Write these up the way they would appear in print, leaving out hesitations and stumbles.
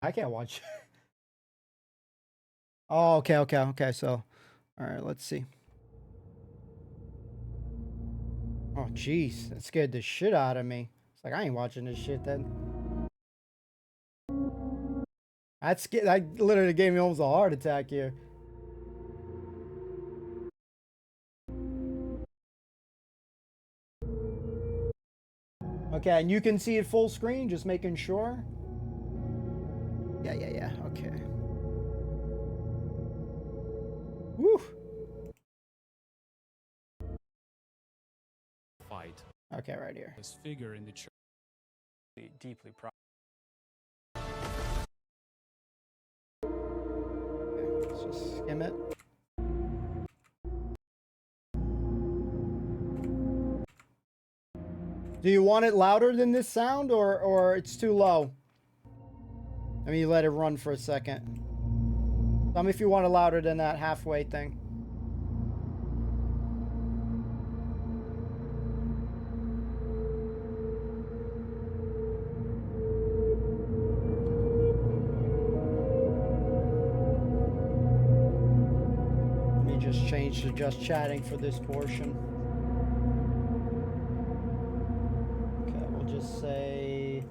I can't watch. Oh, okay. So, all right, let's see. Oh, jeez, that scared the shit out of me. It's like I ain't watching this shit then. That scared. That literally gave me almost a heart attack here. Okay, and you can see it full screen, just making sure. Yeah. Okay. Woo. Fight. Okay, right here. This figure in the church deeply proud. Okay, let's just skim it. Do you want it louder than this sound, or it's too low? I mean, you let it run for a second. Tell me if you want it louder than that halfway thing. Let me just change to just chatting for this portion. Okay, we'll just say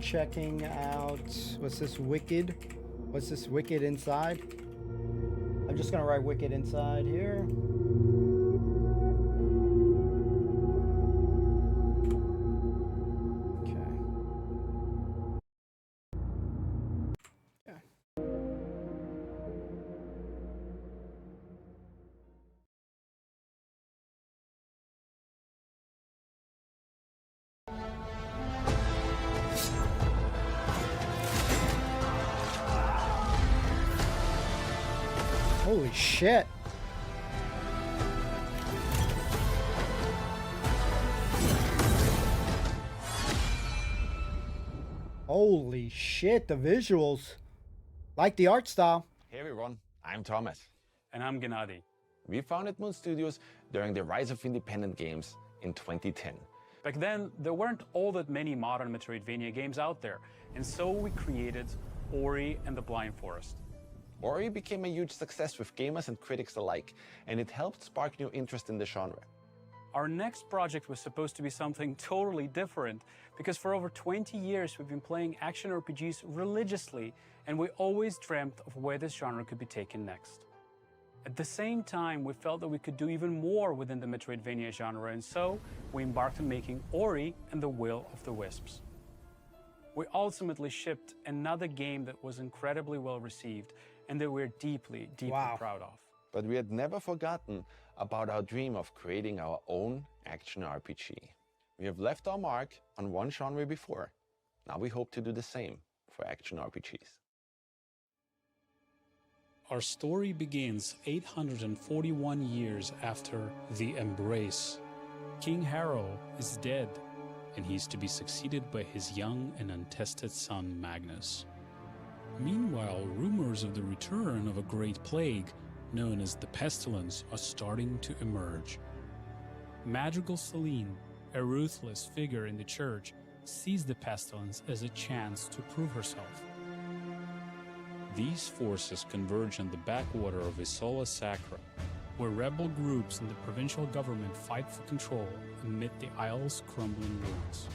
checking out, what's this, Wicked? What's this, Wicked inside? I'm just gonna write Wicked inside here. Holy shit. Holy shit, the visuals. Like the art style. Hey everyone, I'm Thomas. And I'm Gennady. We founded Moon Studios during the rise of independent games in 2010. Back then, there weren't all that many modern Metroidvania games out there, and so we created Ori and the Blind Forest. Ori became a huge success with gamers and critics alike, and it helped spark new interest in the genre. Our next project was supposed to be something totally different, because for over 20 years we've been playing action RPGs religiously, and we always dreamt of where this genre could be taken next. At the same time, we felt that we could do even more within the Metroidvania genre, and so we embarked on making Ori and the Will of the Wisps. We ultimately shipped another game that was incredibly well received and that we're deeply proud of. But we had never forgotten about our dream of creating our own action RPG. We have left our mark on one genre before. Now we hope to do the same for action RPGs. Our story begins 841 years after the Embrace. King Harrow is dead, and he's to be succeeded by his young and untested son Magnus. Meanwhile, rumors of the return of a great plague, known as the Pestilence, are starting to emerge. Madrigal Celine, a ruthless figure in the church, sees the Pestilence as a chance to prove herself. These forces converge on the backwater of Isola Sacra, where rebel groups and the provincial government fight for control amid the isle's crumbling ruins.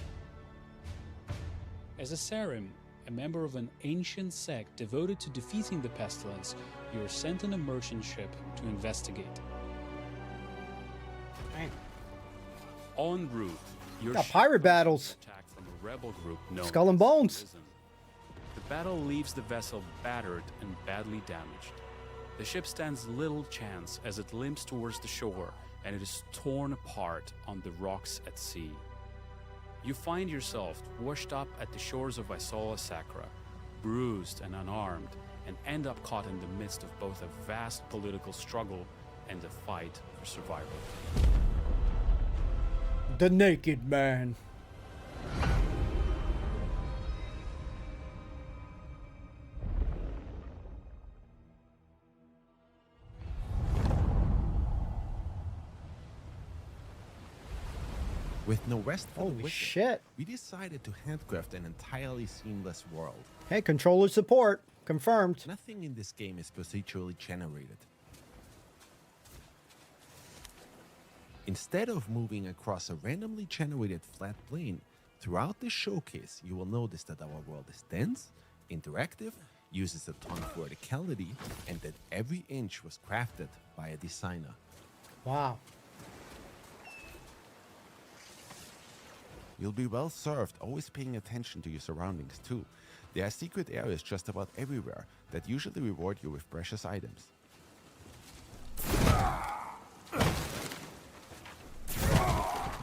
As a Sarim, a member of an ancient sect devoted to defeating the Pestilence, you are sent on a merchant ship to investigate. Dang. En route, your Got ship pirate battles. attacked from a rebel group known Skull and as Bones. Risen. The battle leaves the vessel battered and badly damaged. The ship stands little chance as it limps towards the shore, and it is torn apart on the rocks at sea. You find yourself washed up at the shores of Isola Sacra, bruised and unarmed, and end up caught in the midst of both a vast political struggle and a fight for survival. The Naked Man. With No Rest for the Holy Wicked, shit. we decided to handcraft an entirely seamless world. Hey, controller support. Confirmed. Nothing in this game is procedurally generated. Instead of moving across a randomly generated flat plane, throughout this showcase, you will notice that our world is dense, interactive, uses a ton of verticality, and that every inch was crafted by a designer. Wow. You'll be well served, always paying attention to your surroundings too. There are secret areas just about everywhere that usually reward you with precious items.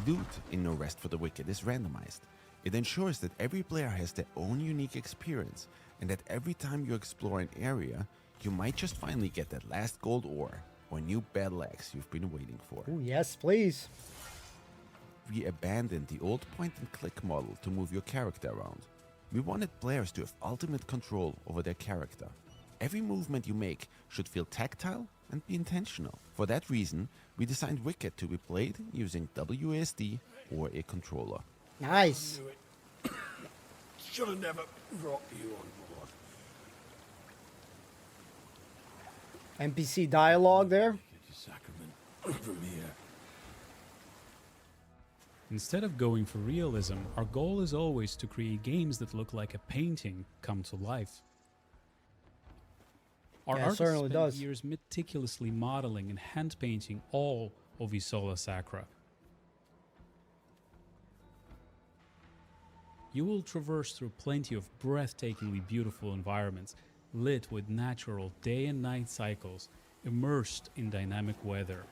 Loot in No Rest for the Wicked is randomized. It ensures that every player has their own unique experience, and that every time you explore an area, you might just finally get that last gold ore or new battle axe you've been waiting for. Oh, yes, please. We abandoned the old point-and-click model to move your character around. We wanted players to have ultimate control over their character. Every movement you make should feel tactile and be intentional. For that reason, we designed Wicked to be played using WASD or a controller. Nice. Should have never brought you on board. NPC dialogue there. Get your sacrament from here. Instead of going for realism, our goal is always to create games that look like a painting come to life. Our Yeah, it artists certainly spent does. years meticulously modeling and hand painting all of Isola Sacra. You will traverse through plenty of breathtakingly beautiful environments, lit with natural day and night cycles, immersed in dynamic weather.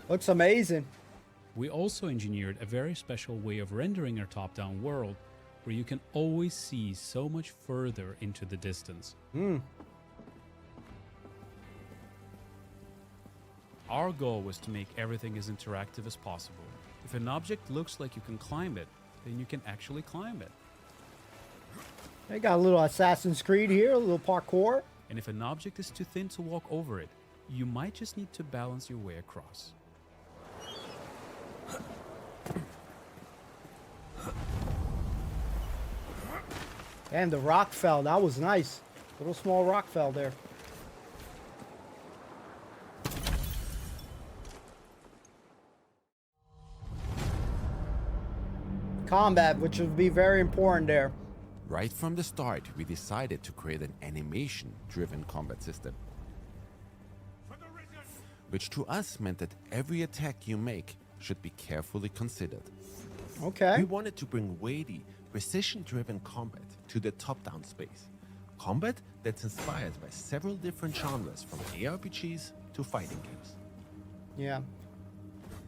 Looks amazing. We also engineered a very special way of rendering our top-down world, where you can always see so much further into the distance. Our goal was to make everything as interactive as possible. If an object looks like you can climb it, then you can actually climb it. They got a little Assassin's Creed here, a little parkour. And if an object is too thin to walk over it, you might just need to balance your way across. And the rock fell. That was nice. Little small rock fell there. Combat, which would be very important there. Right from the start, we decided to create an animation-driven combat system, which to us meant that every attack you make should be carefully considered. Okay. We wanted to bring weighty, precision-driven combat to the top-down space. Combat that's inspired by several different genres, from ARPGs to fighting games. Yeah.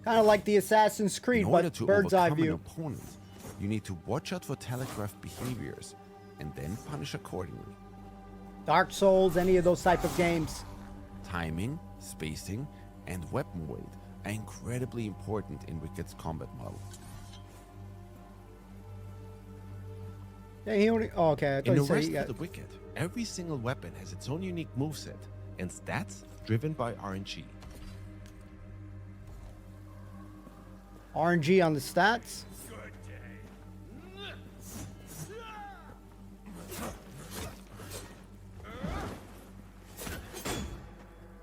Kind of like the Assassin's Creed, In order but to bird's eye overcome an view. opponent, you need to watch out for telegraphed behaviors and then punish accordingly. Dark Souls, any of those type of games. Timing, spacing, and weapon weight are incredibly important in Wicked's combat model. Yeah, he only. Oh, okay. I thought In you the said rest he of got the Wicked, every single weapon has its own unique moveset and stats driven by RNG. RNG on the stats.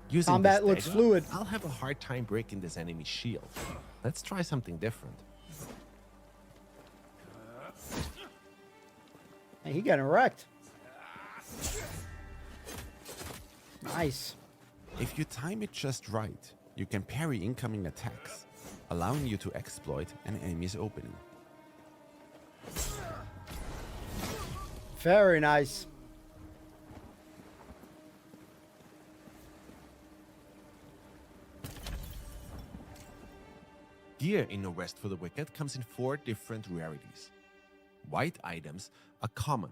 Using Combat this looks dagger, fluid. I'll have a hard time breaking this enemy's shield. Let's try something different. Hey, he getting wrecked. Nice. If you time it just right, you can parry incoming attacks, allowing you to exploit an enemy's opening. Very nice. Gear in No Rest for the Wicked comes in 4 different rarities. White items are common.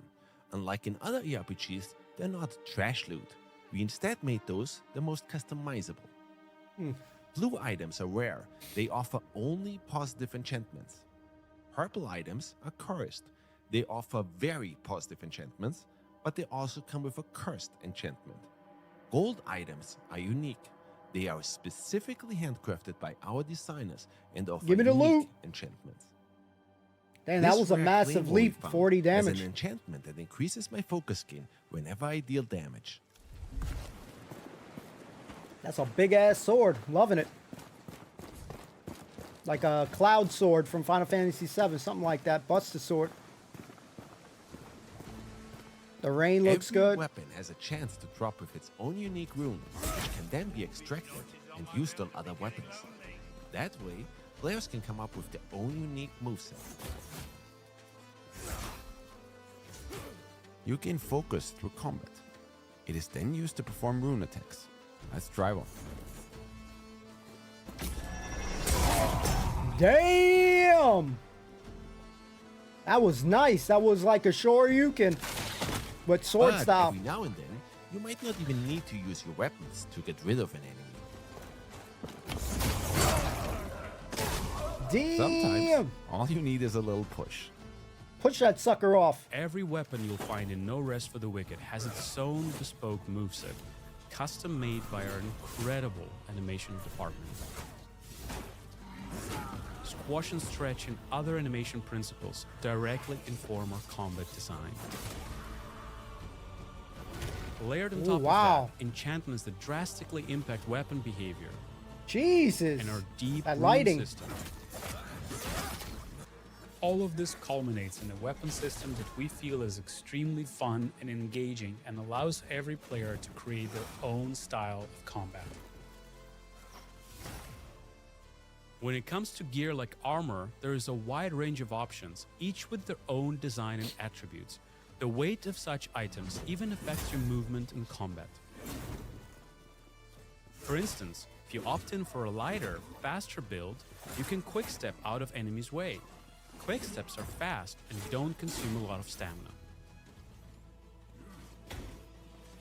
Unlike in other ARPGs, they're not trash loot. We instead made those the most customizable. Blue items are rare. They offer only positive enchantments. Purple items are cursed. They offer very positive enchantments, but they also come with a cursed enchantment. Gold items are unique. They are specifically handcrafted by our designers and offer Give me the unique loot. enchantments. Damn, that This was a rare massive claymore we leap. found 40 has damage. an enchantment that increases my focus gain whenever I deal damage. That's a big ass sword. Loving it. Like a cloud sword from Final Fantasy VII, something like that. Buster sword. The rain looks Every good. weapon has a chance to drop with its own unique rune, which can then be extracted and used on other weapons. That way, players can come up with their own unique moveset. You gain focus through combat. It is then used to perform rune attacks. Let's try one. Damn! That was nice. That was like a Shoryuken with sword But style. every now and then, you might not even need to use your weapons to get rid of an enemy. Damn! Sometimes, all you need is a little push. Push that sucker off. Every weapon you'll find in No Rest for the Wicked has its own bespoke moveset, custom made by our incredible animation department. Squash and stretch and other animation principles directly inform our combat design. Layered on Ooh, top wow. of that, enchantments that drastically impact weapon behavior Jesus. and our deep That rune lighting. system. All of this culminates in a weapon system that we feel is extremely fun and engaging and allows every player to create their own style of combat. When it comes to gear like armor, there is a wide range of options, each with their own design and attributes. The weight of such items even affects your movement in combat. For instance, if you opt in for a lighter, faster build, you can quick step out of enemies' way. Quick steps are fast and don't consume a lot of stamina.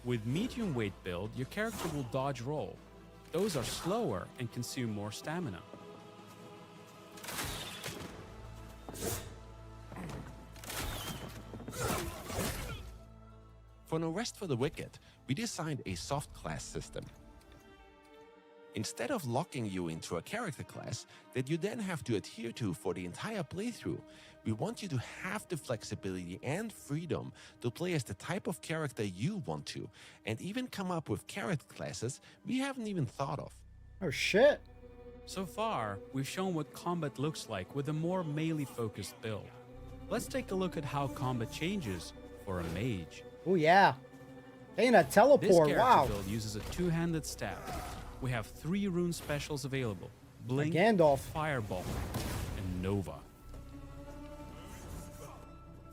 With medium weight build, your character will dodge roll. Those are slower and consume more stamina. For No Rest for the Wicked, we designed a soft class system. Instead of locking you into a character class that you then have to adhere to for the entire playthrough, we want you to have the flexibility and freedom to play as the type of character you want to, and even come up with character classes we haven't even thought of. Oh shit. So far, we've shown what combat looks like with a more melee-focused build. Let's take a look at how combat changes for a mage. Oh yeah. Ain't a This teleport. character Wow. build uses a two-handed staff. We have 3 rune specials available: Blink, Gandalf. Fireball, and Nova.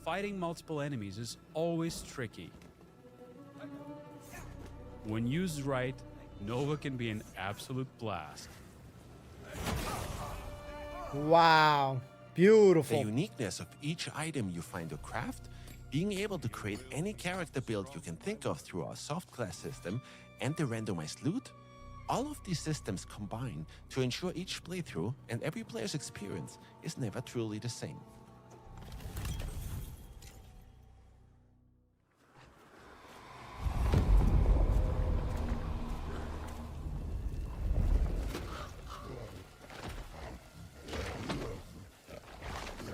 Fighting multiple enemies is always tricky. When used right, Nova can be an absolute blast. Wow. The Beautiful. uniqueness of each item you find or craft, being able to create any character build you can think of through our soft class system, and the randomized loot, all of these systems combine to ensure each playthrough and every player's experience is never truly the same.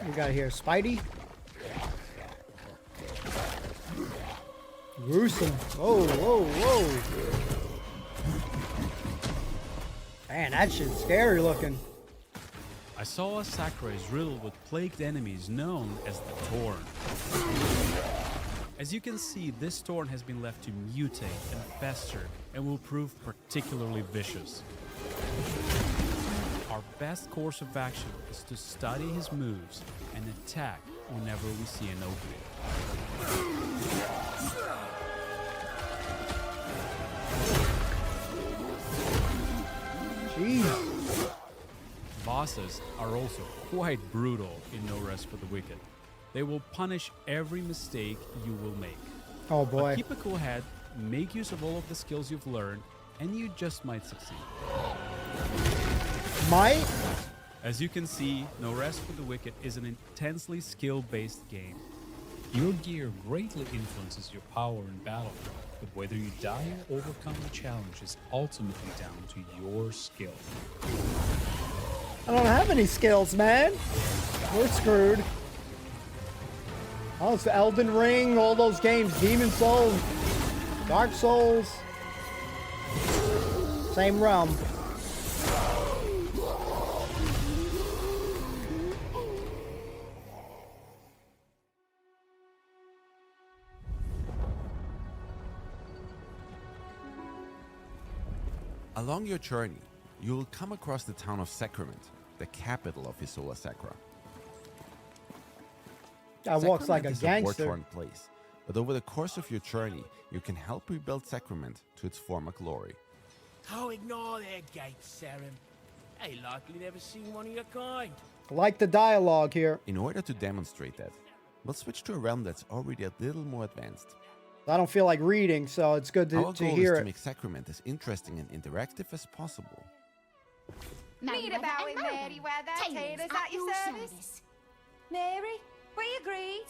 We got here Spidey. Gruesome. Whoa, whoa, whoa. Man, that shit's scary looking. Isola Sakura is riddled with plagued enemies known as the Torn. As you can see, this Torn has been left to mutate and fester and will prove particularly vicious. Our best course of action is to study his moves and attack whenever we see an opening. Jeez. Bosses are also quite brutal in No Rest for the Wicked. They will punish every mistake you will make. Oh But boy. keep a cool head, make use of all of the skills you've learned, and you just might succeed. Might? As you can see, No Rest for the Wicked is an intensely skill-based game. Your gear greatly influences your power in battle, but whether you die or overcome the challenge is ultimately down to your skill. I don't have any skills, man. We're screwed. Oh, it's the Elden Ring, all those games, Demon Souls, Dark Souls. Same realm. Along your journey, you will come across the town of Sacrament, the capital of Isola Sacra. That walks like a Sacrament is gangster. war-torn place, but over the course of your journey, you can help rebuild Sacrament to its former glory. Oh, ignore their gates, Saren. They likely never seen one of your kind. Like the dialogue here. In order to demonstrate that, we'll switch to a realm that's already a little more advanced. I don't feel like reading, so it's good Our to goal hear is to it. make Sacrament as interesting and interactive as possible. Read about it, Mary Weather. Taylor's at your service. Mary, we agreed.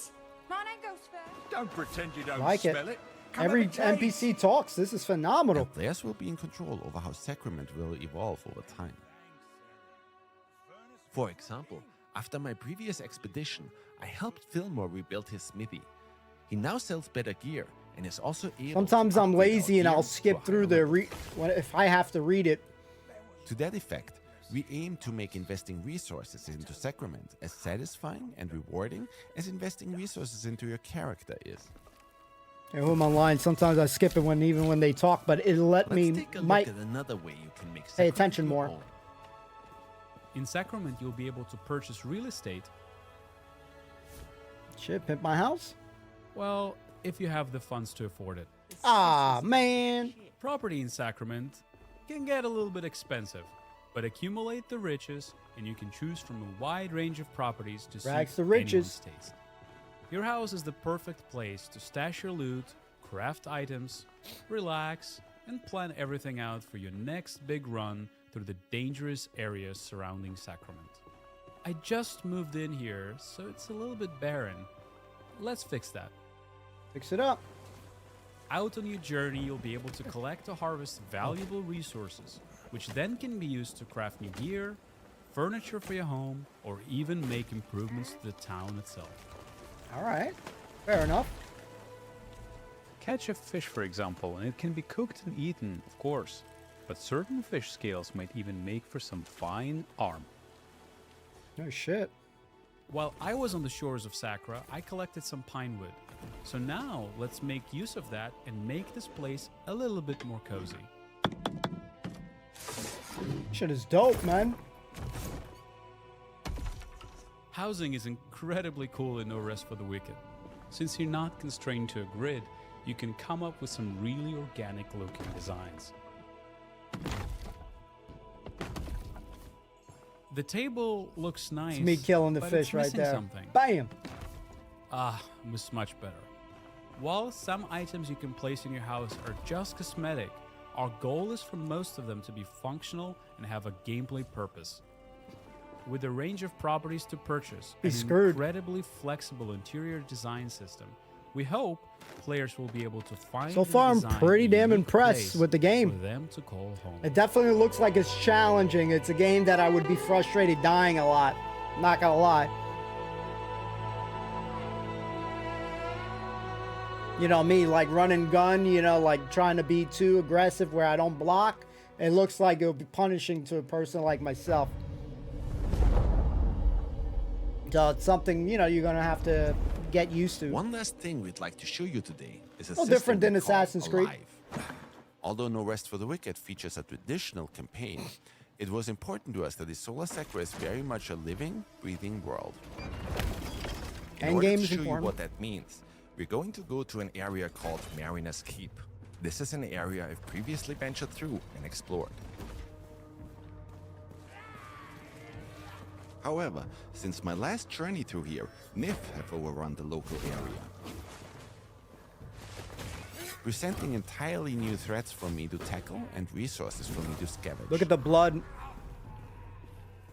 My name goes first. Don't pretend you don't Like it. smell it. Come Every at the gates. NPC talks. This is phenomenal. And players will be in control over how Sacrament will evolve over time. For example, after my previous expedition, I helped Fillmore rebuild his smithy. He now sells better gear and is also able Sometimes to I'm upgrade our lazy and gear I'll to skip a through higher the level. if I have to read it. To that effect, we aim to make investing resources into Sacrament as satisfying and rewarding as investing resources into your character is. And when I'm online, sometimes I skip it even when they talk, but it'll let Let's me take a look might at another way you can make pay Sacrament attention your more. own. In Sacrament, you'll be able to purchase real estate. Shit, pimp my house. Well, if you have the funds to afford it. Ah, man. Property in Sacrament can get a little bit expensive, but accumulate the riches and you can choose from a wide range of properties to Rags suit to riches. anyone's taste. Your house is the perfect place to stash your loot, craft items, relax, and plan everything out for your next big run through the dangerous areas surrounding Sacrament. I just moved in here, so it's a little bit barren. Let's fix that. Fix it up. Out on your journey, you'll be able to collect or harvest valuable resources, which then can be used to craft new gear, furniture for your home, or even make improvements to the town itself. All right. Fair enough. Catch a fish, for example, and it can be cooked and eaten, of course, but certain fish scales might even make for some fine armor. No shit. While I was on the shores of Sacra, I collected some pine wood. So now, let's make use of that and make this place a little bit more cozy. Shit is dope, man. Housing is incredibly cool in No Rest for the Wicked. Since you're not constrained to a grid, you can come up with some really organic looking designs. The table looks nice. It's me killing the but fish it's right missing there. Something. Bam. Was much better. While some items you can place in your house are just cosmetic, our goal is for most of them to be functional and have a gameplay purpose. With a range of properties to purchase and He's an screwed. incredibly flexible interior design system, we hope players will be able to find So and far, I'm design pretty a damn unique impressed place with the game. for them to call home. It definitely looks like it's challenging. It's a game that I would be frustrated dying a lot. Not gonna lie. You know me, like run and gun, you know, like trying to be too aggressive where I don't block. It looks like it would be punishing to a person like myself. So it's something, you know, you're gonna have to get used to. One last thing we'd like to show you today is a No system different than we call Assassin's Creed. Alive. Although No Rest for the Wicked features a traditional campaign, it was important to us that Isola Sacra is very much a living, breathing world. In End order game to is show you important. what that means, we're going to go to an area called Mariner's Keep. This is an area I've previously ventured through and explored. However, since my last journey through here, Nif have overrun the local area, presenting entirely new threats for me to tackle and resources for me to scavenge. Look at the blood.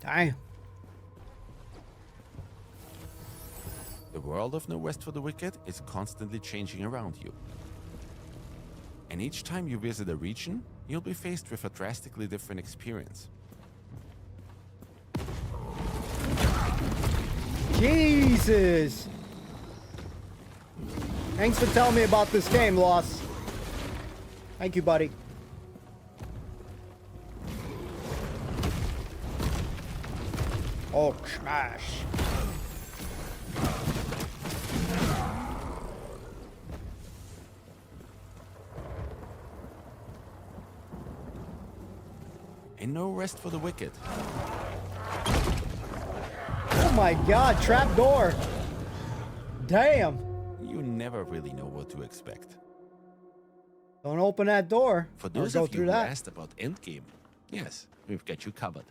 Dang. The world of No Rest for the Wicked is constantly changing around you. And each time you visit a region, you'll be faced with a drastically different experience. Jesus! Thanks for telling me about this game, Loss. Thank you, buddy. Oh, smash. And No Rest for the Wicked. Oh my god, trap door. Damn. You never really know what to expect. Don't open that door. For Or those go of you through who that. asked about Endgame, yes, we've got you covered.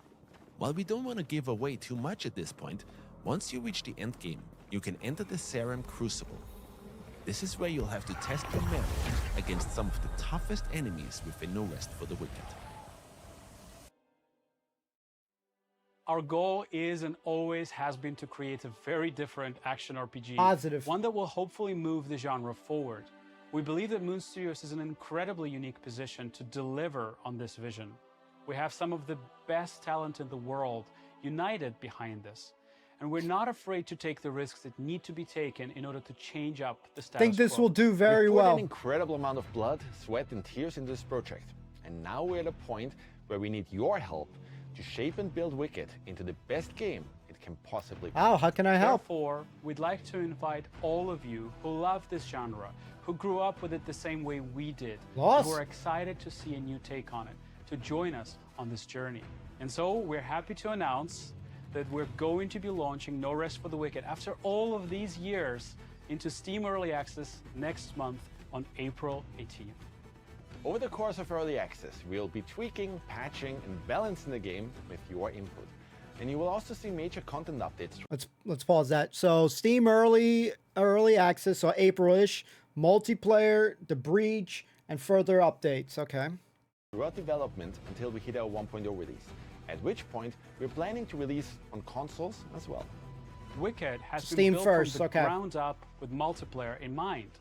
While we don't want to give away too much at this point, once you reach the endgame, you can enter the Serum Crucible. This is where you'll have to test your metal against some of the toughest enemies within No Rest for the Wicked. Our goal is and always has been to create a very different action RPG. Positive. One that will hopefully move the genre forward. We believe that Moon Studios is in an incredibly unique position to deliver on this vision. We have some of the best talent in the world united behind this. And we're not afraid to take the risks that need to be taken in order to change up the status I think this quo. will do very We've put well. an incredible amount of blood, sweat, and tears into this project. And now we're at a point where we need your help to shape and build Wicked into the best game it can possibly be. Wow, how can I help? Therefore, we'd like to invite all of you who love this genre, who grew up with it the same way we did, Lost. who are excited to see a new take on it, to join us on this journey. And so we're happy to announce that we're going to be launching No Rest for the Wicked after all of these years into Steam Early Access next month on April 18th. Over the course of early access, we'll be tweaking, patching, and balancing the game with your input. And you will also see major content updates. Let's pause that. So Steam early access, so April-ish, multiplayer, the breach, and further updates. Okay. Throughout development until we hit our 1.0 release, at which point we're planning to release on consoles as well. Wicked has Steam been built first, from the okay. ground up with multiplayer in mind.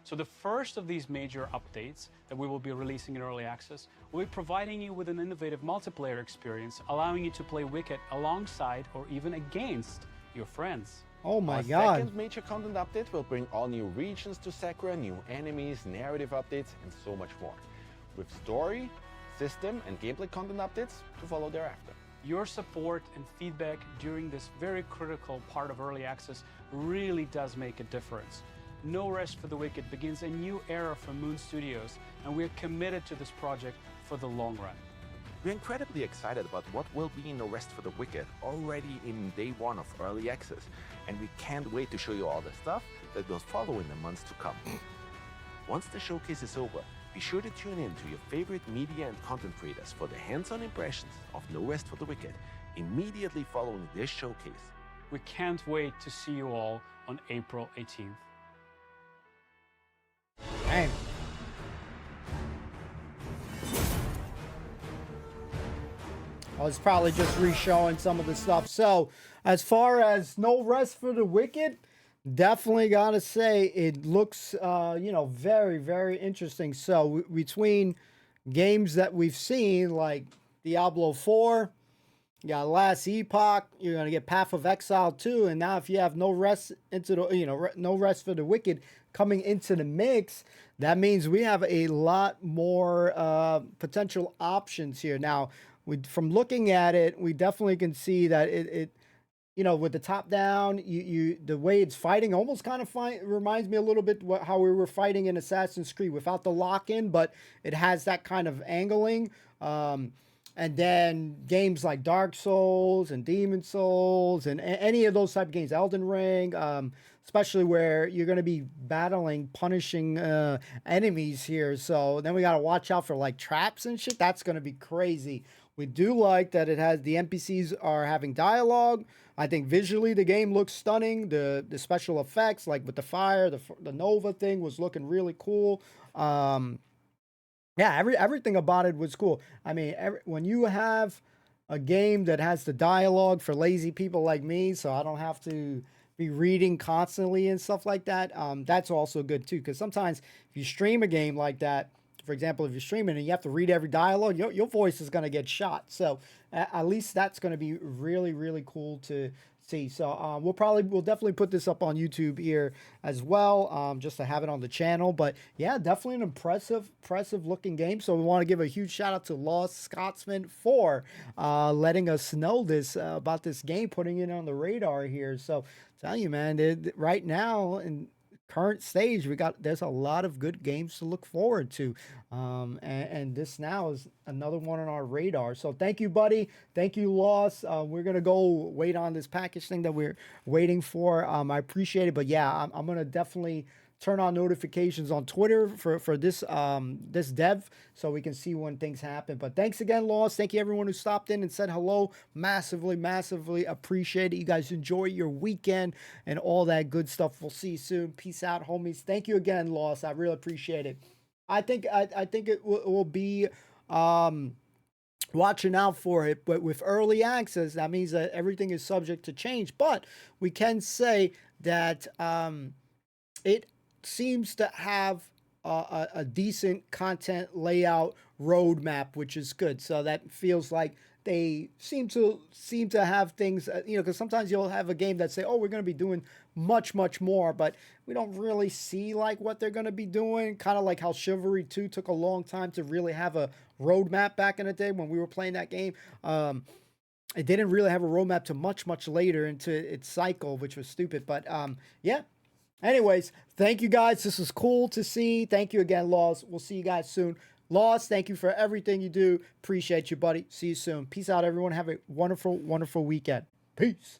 So the first of these major updates that we will be releasing in early access will be providing you with an innovative multiplayer experience, allowing you to play Wicked alongside or even against your friends. Oh my Our god. second major content update will bring all new regions to Sakura, new enemies, narrative updates, and so much more. With story, system, and gameplay content updates to follow thereafter. Your support and feedback during this very critical part of early access really does make a difference. No Rest for the Wicked begins a new era for Moon Studios, and we're committed to this project for the long run. We're incredibly excited about what will be No Rest for the Wicked already in day one of early access, and we can't wait to show you all the stuff that will follow in the months to come. Once the showcase is over, be sure to tune in to your favorite media and content creators for the hands-on impressions of No Rest for the Wicked immediately following this showcase. We can't wait to see you all on April 18th. Dang. I was probably just re-showing some of the stuff. So, as far as No Rest for the Wicked, definitely gotta say it looks, very, very interesting. So, between games that we've seen, like Diablo 4, you got Last Epoch, you're gonna get Path of Exile 2, and now if you have No Rest No Rest for the Wicked coming into the mix, that means we have a lot more potential options here. Now, from looking at it, we definitely can see that it with the top down, the way it's fighting almost kind of reminds me a little bit how we were fighting in Assassin's Creed without the lock-in, but it has that kind of angling. And then games like Dark Souls and Demon Souls and any of those type of games, Elden Ring, especially where you're going to be battling, punishing enemies here. So then we got to watch out for like traps and shit. That's going to be crazy. We do like that it has the NPCs are having dialogue. I think visually the game looks stunning. The special effects, like with the fire, the Nova thing was looking really cool. Yeah, everything about it was cool. I mean, when you have a game that has the dialogue for lazy people like me, so I don't have to be reading constantly and stuff like that, that's also good too. Because sometimes if you stream a game like that, for example, if you're streaming and you have to read every dialogue, your voice is going to get shot. So at least that's going to be really, really cool to see. So we'll definitely put this up on YouTube here as well, just to have it on the channel. But yeah, definitely an impressive looking game. So we want to give a huge shout out to Lost Scotsman for letting us know this about this game, putting it on the radar here. So tell you, man, right now in current stage, there's a lot of good games to look forward to, and this now is another one on our radar. So thank you, buddy. Thank you, Loss. We're gonna go wait on this package thing that we're waiting for. I appreciate it, but yeah, I'm gonna definitely turn on notifications on Twitter for this this dev, so we can see when things happen. But thanks again, Lost. Thank you everyone who stopped in and said hello. Massively appreciate it. You guys enjoy your weekend and all that good stuff. We'll see you soon. Peace out, homies. Thank you again, Lost. I really appreciate it. I think it will be watching out for it, but with early access, that means that everything is subject to change. But we can say that it seems to have a decent content layout roadmap, which is good. So that feels like they seem to have things, because sometimes you'll have a game that say, oh, we're going to be doing much more, but we don't really see like what they're going to be doing. Kind of like how Chivalry 2 took a long time to really have a roadmap back in the day when we were playing that game. It didn't really have a roadmap to much later into its cycle, which was stupid. But yeah. Anyways, thank you guys. This was cool to see. Thank you again, Laws. We'll see you guys soon. Laws, thank you for everything you do. Appreciate you, buddy. See you soon. Peace out, everyone. Have a wonderful weekend. Peace.